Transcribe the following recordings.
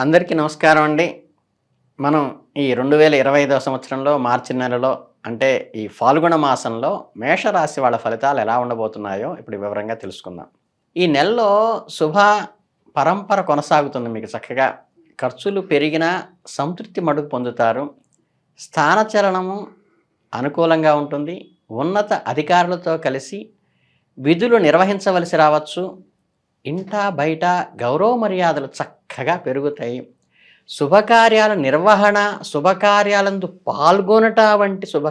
అందరికీ నమస్కారం అండి. మనం ఈ 2025వ సంవత్సరంలో మార్చి నెలలో అంటే ఈ ఫాల్గుణ మాసంలో మేషరాశి వాళ్ళ ఫలితాలు ఎలా ఉండబోతున్నాయో ఇప్పుడు వివరంగా తెలుసుకుందాం. ఈ నెలలో శుభ పరంపర కొనసాగుతుంది మీకు చక్కగా. ఖర్చులు పెరిగినా సంతృప్తి మడుగు పొందుతారు. స్థానచలనము అనుకూలంగా ఉంటుంది. ఉన్నత అధికారులతో కలిసి విధులు నిర్వహించవలసి రావచ్చు. ఇంటా బయట గౌరవ మర్యాదలు చక్కగా పెరుగుతాయి. శుభకార్యాల నిర్వహణ, శుభకార్యాలందు పాల్గొనట వంటి శుభ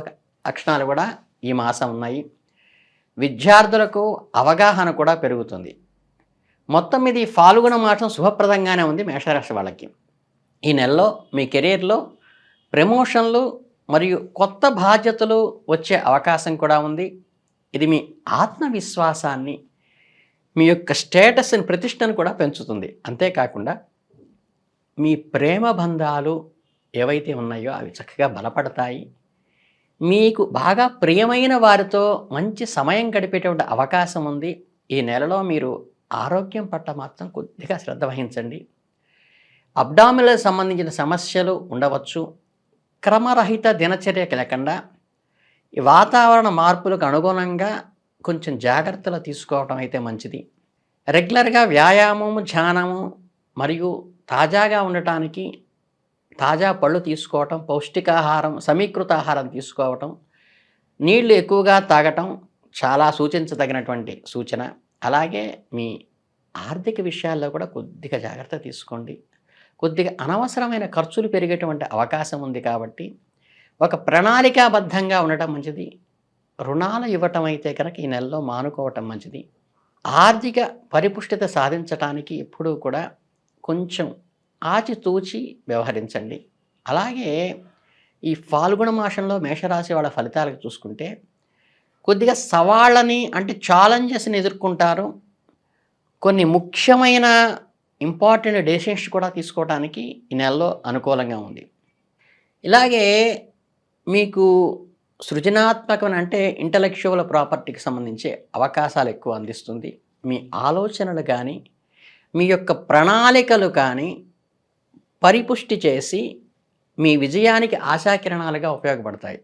లక్షణాలు కూడా ఈ మాసం ఉన్నాయి. విద్యార్థులకు అవగాహన కూడా పెరుగుతుంది. మొత్తం మీద ఈ ఫాల్గుణ మాసం శుభప్రదంగానే ఉంది మేషరాశి వాళ్ళకి. ఈ నెలలో మీ కెరీర్లో ప్రమోషన్లు మరియు కొత్త బాధ్యతలు వచ్చే అవకాశం కూడా ఉంది. ఇది మీ ఆత్మవిశ్వాసాన్ని, మీ యొక్క స్టేటస్ని, ప్రతిష్టను కూడా పెంచుతుంది. అంతేకాకుండా మీ ప్రేమ బంధాలు ఏవైతే ఉన్నాయో అవి చక్కగా బలపడతాయి. మీకు బాగా ప్రియమైన వారితో మంచి సమయం గడిపేటువంటి అవకాశం ఉంది. ఈ నెలలో మీరు ఆరోగ్యం పట్ల మాత్రం కొద్దిగా శ్రద్ధ వహించండి. అబ్డామినల్ సంబంధించిన సమస్యలు ఉండవచ్చు. క్రమరహిత దినచర్యకి లేకుండా ఈ వాతావరణ మార్పులకు అనుగుణంగా కొంచెం జాగ్రత్తలు తీసుకోవడం అయితే మంచిది. రెగ్యులర్గా వ్యాయామము, ధ్యానము మరియు తాజాగా ఉండటానికి తాజా పళ్ళు తీసుకోవటం, పౌష్టికాహారం, సమీకృత ఆహారం తీసుకోవటం, నీళ్లు ఎక్కువగా తాగటం చాలా సూచించదగినటువంటి సూచన. అలాగే మీ ఆర్థిక విషయాల్లో కూడా కొద్దిగా జాగ్రత్త తీసుకోండి. కొద్దిగా అనవసరమైన ఖర్చులు పెరిగేటువంటి అవకాశం ఉంది కాబట్టి ఒక ప్రణాళికాబద్ధంగా ఉండటం మంచిది. రుణాలు ఇవ్వటం అయితే కనుక ఈ నెలలో మానుకోవటం మంచిది. ఆర్థిక పరిపుష్టిత సాధించటానికి ఎప్పుడూ కూడా కొంచెం ఆచితూచి వ్యవహరించండి. అలాగే ఈ ఫాల్గుణ మాసంలో మేషరాశి వాళ్ళ ఫలితాలకు చూసుకుంటే కొద్దిగా సవాళ్ళని అంటే ఛాలెంజెస్ని ఎదుర్కొంటారు. కొన్ని ముఖ్యమైన ఇంపార్టెంట్ డెసిషన్స్ కూడా తీసుకోవడానికి ఈ నెలలో అనుకూలంగా ఉంది. ఇలాగే మీకు సృజనాత్మకమైన అంటే ఇంటలెక్చువల్ ప్రాపర్టీకి సంబంధించే అవకాశాలు ఎక్కువ అందిస్తుంది. మీ ఆలోచనలు కానీ మీ యొక్క ప్రణాళికలు కానీ పరిపుష్టి చేసి మీ విజయానికి ఆశాకిరణాలుగా ఉపయోగపడతాయి.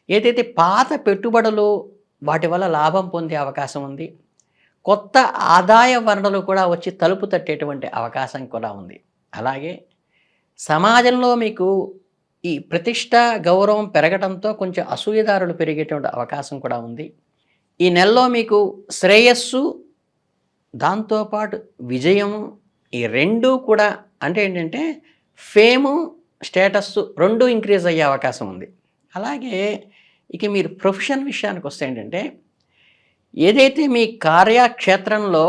ఏదైతే పాత పెట్టుబడులు వాటి వల్ల లాభం పొందే అవకాశం ఉంది. కొత్త ఆదాయ వనరులు కూడా వచ్చి తలుపు తట్టేటువంటి అవకాశం కూడా ఉంది. అలాగే సమాజంలో మీకు ఈ ప్రతిష్ట, గౌరవం పెరగడంతో కొంచెం అసూయదారులు పెరిగేటువంటి అవకాశం కూడా ఉంది. ఈ నెలలో మీకు శ్రేయస్సు, దాంతోపాటు విజయము, ఈ రెండూ కూడా అంటే ఏంటంటే ఫేము, స్టేటస్సు రెండూ ఇంక్రీజ్ అయ్యే అవకాశం ఉంది. అలాగే ఇక మీరు ప్రొఫెషన్ విషయానికి వస్తే ఏంటంటే ఏదైతే మీ కార్యక్షేత్రంలో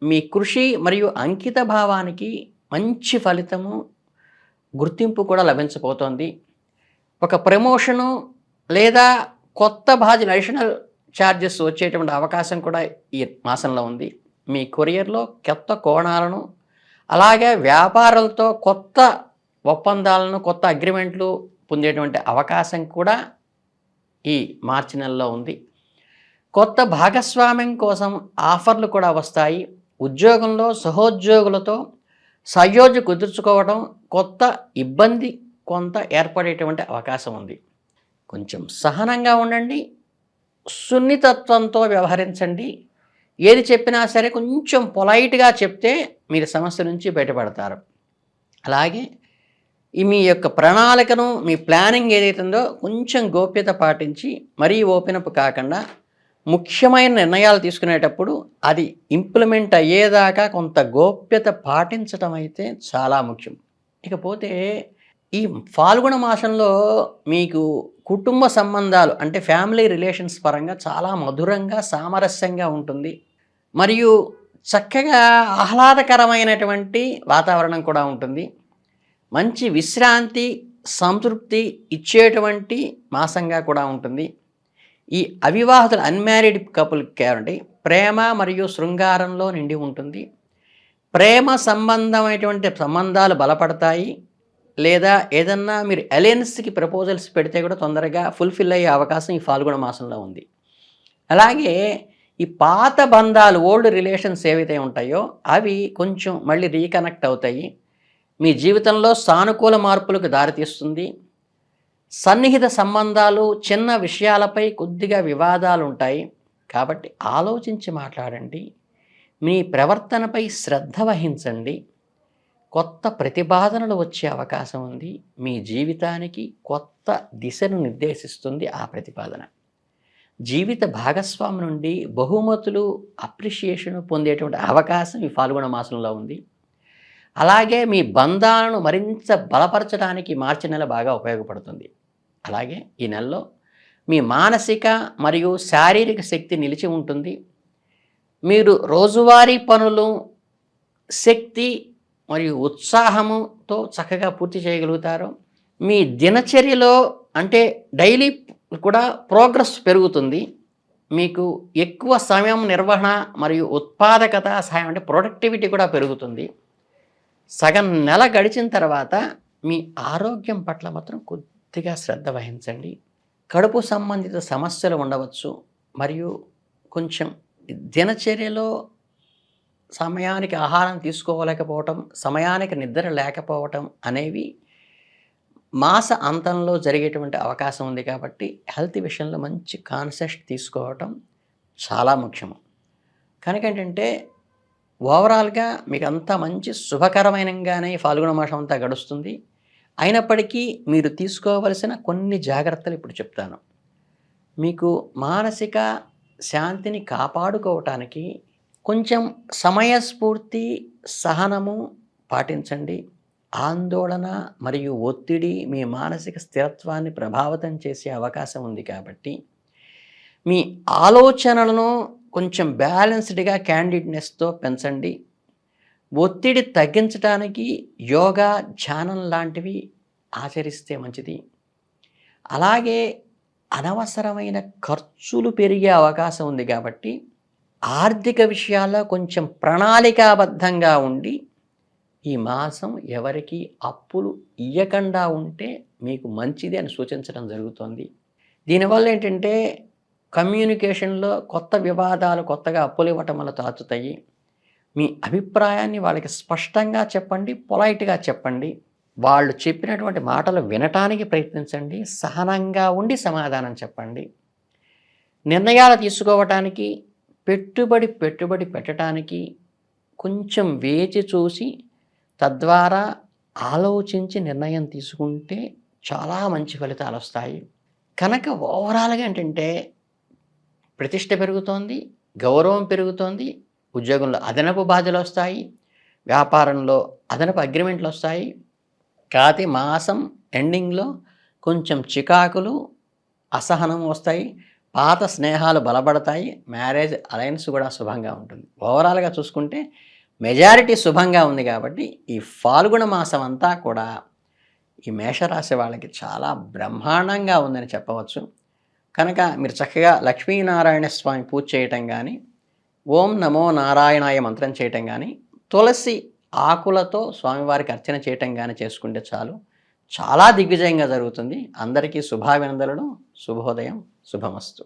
మీ కృషి మరియు అంకిత భావానికి మంచి ఫలితము, గుర్తింపు కూడా లభించబోతోంది. ఒక ప్రమోషను లేదా కొత్త బాధ్యత అడిషనల్ ఛార్జెస్ వచ్చేటువంటి అవకాశం కూడా ఈ మాసంలో ఉంది. మీ కెరియర్లో కొత్త కోణాలను, అలాగే వ్యాపారాలతో కొత్త ఒప్పందాలను, కొత్త అగ్రిమెంట్లు పొందేటువంటి అవకాశం కూడా ఈ మార్చి నెలలో ఉంది. కొత్త భాగస్వామ్యం కోసం ఆఫర్లు కూడా వస్తాయి. ఉద్యోగంలో సహోద్యోగులతో సయోధ్య కుదుర్చుకోవడం, కొత్త ఇబ్బంది కొంత ఏర్పడేటువంటి అవకాశం ఉంది. కొంచెం సహనంగా ఉండండి, సున్నితత్వంతో వ్యవహరించండి. ఏది చెప్పినా సరే కొంచెం పొలైట్గా చెప్తే మీరు సమస్య నుంచి బయటపడతారు. అలాగే మీ యొక్క ప్రణాళికను, మీ ప్లానింగ్ ఏదైతే ఉందో కొంచెం గోప్యత పాటించి మరీ ఓపెన్ అప్ కాకుండా ముఖ్యమైన నిర్ణయాలు తీసుకునేటప్పుడు అది ఇంప్లిమెంట్ అయ్యేదాకా కొంత గోప్యత పాటించడం అయితే చాలా ముఖ్యం. ఇకపోతే ఈ ఫాల్గుణ మాసంలో మీకు కుటుంబ సంబంధాలు అంటే ఫ్యామిలీ రిలేషన్స్ పరంగా చాలా మధురంగా, సామరస్యంగా ఉంటుంది. మరియు చక్కగా ఆహ్లాదకరమైనటువంటి వాతావరణం కూడా ఉంటుంది. మంచి విశ్రాంతి, సంతృప్తి ఇచ్చేటువంటి మాసంగా కూడా ఉంటుంది. ఈ అవివాహితులు అన్మ్యారీడ్ కపుల్కి ఏమంటే ప్రేమ మరియు శృంగారంలో నిండి ఉంటుంది. ప్రేమ సంబంధమైనటువంటి సంబంధాలు బలపడతాయి. లేదా ఏదన్నా మీరు అలయన్స్కి ప్రపోజల్స్ పెడితే కూడా తొందరగా ఫుల్ఫిల్ అయ్యే అవకాశం ఈ ఫాల్గుణ మాసంలో ఉంది. అలాగే ఈ పాత బంధాలు, ఓల్డ్ రిలేషన్స్ ఏవైతే ఉంటాయో అవి కొంచెం మళ్ళీ రీకనెక్ట్ అవుతాయి. మీ జీవితంలో సానుకూల మార్పులకు దారితీస్తుంది. సన్నిహిత సంబంధాలు, చిన్న విషయాలపై కొద్దిగా వివాదాలు ఉంటాయి. కాబట్టి ఆలోచించి మాట్లాడండి. మీ ప్రవర్తనపై శ్రద్ధ వహించండి. కొత్త ప్రతిపాదనలు వచ్చే అవకాశం ఉంది. మీ జీవితానికి కొత్త దిశను నిర్దేశిస్తుంది ఆ ప్రతిపాదన. జీవిత భాగస్వామి నుండి బహుమతులు, అప్రిషియేషన్ పొందేటువంటి అవకాశం ఈ ఫాల్గుణ మాసంలో ఉంది. అలాగే మీ బంధాలను మరింత బలపరచడానికి మార్చి నెల బాగా ఉపయోగపడుతుంది. అలాగే ఈ నెలలో మీ మానసిక మరియు శారీరక శక్తి నిలిచి ఉంటుంది. మీరు రోజువారీ పనులు శక్తి మరియు ఉత్సాహముతో చక్కగా పూర్తి చేయగలుగుతారు. మీ దినచర్యలో అంటే డైలీ కూడా ప్రోగ్రెస్ పెరుగుతుంది. మీకు ఎక్కువ సమయం నిర్వహణ మరియు ఉత్పాదకత సహాయం అంటే ప్రొడక్టివిటీ కూడా పెరుగుతుంది. సగం నెల గడిచిన తర్వాత మీ ఆరోగ్యం పట్ల మాత్రం కొద్దిగా శ్రద్ధ వహించండి. కడుపు సంబంధిత సమస్యలు ఉండవచ్చు. మరియు కొంచెం దినచర్యలో సమయానికి ఆహారం తీసుకోలేకపోవటం, సమయానికి నిద్ర లేకపోవటం అనేవి మాస అంతంలో జరిగేటువంటి అవకాశం ఉంది. కాబట్టి హెల్త్ విషయంలో మంచి కాన్షియస్ తీసుకోవటం చాలా ముఖ్యము. కనుక ఏంటంటే ఓవరాల్గా మీకు అంతా మంచి శుభకరమైనగానే ఫాల్గుణ మాసం అంతా గడుస్తుంది. అయినప్పటికీ మీరు తీసుకోవలసిన కొన్ని జాగ్రత్తలు ఇప్పుడు చెప్తాను. మీకు మానసిక శాంతిని కాపాడుకోవటానికి కొంచెం సమయస్ఫూర్తి, సహనము పాటించండి. ఆందోళన మరియు ఒత్తిడి మీ మానసిక స్థిరత్వాన్ని ప్రభావితం చేసే అవకాశం ఉంది. కాబట్టి మీ ఆలోచనలను కొంచెం బ్యాలెన్స్డ్గా క్యాండిడ్నెస్తో పెంచండి. ఒత్తిడి తగ్గించడానికి యోగా, ధ్యానం లాంటివి ఆచరిస్తే మంచిది. అలాగే అనవసరమైన ఖర్చులు పెరిగే అవకాశం ఉంది. కాబట్టి ఆర్థిక విషయాల్లో కొంచెం ప్రణాళికాబద్ధంగా ఉండి ఈ మాసం ఎవరికి అప్పులు ఇయ్యకుండా ఉంటే మీకు మంచిది అని సూచించడం జరుగుతుంది. దీనివల్ల ఏంటంటే కమ్యూనికేషన్లో కొత్త వివాదాలు, కొత్తగా అప్పులు ఇవ్వటం వల్ల తాచుతాయి. మీ అభిప్రాయాన్ని వాళ్ళకి స్పష్టంగా చెప్పండి, పొలైట్గా చెప్పండి. వాళ్ళు చెప్పినటువంటి మాటలు వినటానికి ప్రయత్నించండి. సహనంగా ఉండి సమాధానం చెప్పండి. నిర్ణయాలు తీసుకోవటానికి, పెట్టుబడి పెట్టడానికి కొంచెం వేచి చూసి తద్వారా ఆలోచించి నిర్ణయం తీసుకుంటే చాలా మంచి ఫలితాలు వస్తాయి. కనుక ఓవరాల్గా ఏంటంటే ప్రతిష్ట పెరుగుతోంది, గౌరవం పెరుగుతోంది, ఉద్యోగంలో అదనపు బాధ్యతలు వస్తాయి, వ్యాపారంలో అదనపు అగ్రిమెంట్లు వస్తాయి. కాతి మాసం ఎండింగ్లో కొంచెం చికాకులు, అసహనం వస్తాయి. పాత స్నేహాలు బలపడతాయి. మ్యారేజ్ అలయన్స్ కూడా శుభంగా ఉంటుంది. ఓవరాల్గా చూసుకుంటే మెజారిటీ శుభంగా ఉంది. కాబట్టి ఈ ఫాల్గుణ మాసం అంతా కూడా ఈ మేషరాశి వాళ్ళకి చాలా బ్రహ్మాండంగా ఉందని చెప్పవచ్చు. కనుక మీరు చక్కగా లక్ష్మీనారాయణ స్వామి పూజ చేయటం కానీ, ఓం నమో నారాయణాయ మంత్రం చేయటం కానీ, తులసి ఆకులతో స్వామివారికి అర్చన చేయటం కానీ చేసుకుంటే చాలు, చాలా దిగ్విజయంగా జరుగుతుంది. అందరికీ శుభాభినందనలు. శుభోదయం. శుభమస్తు.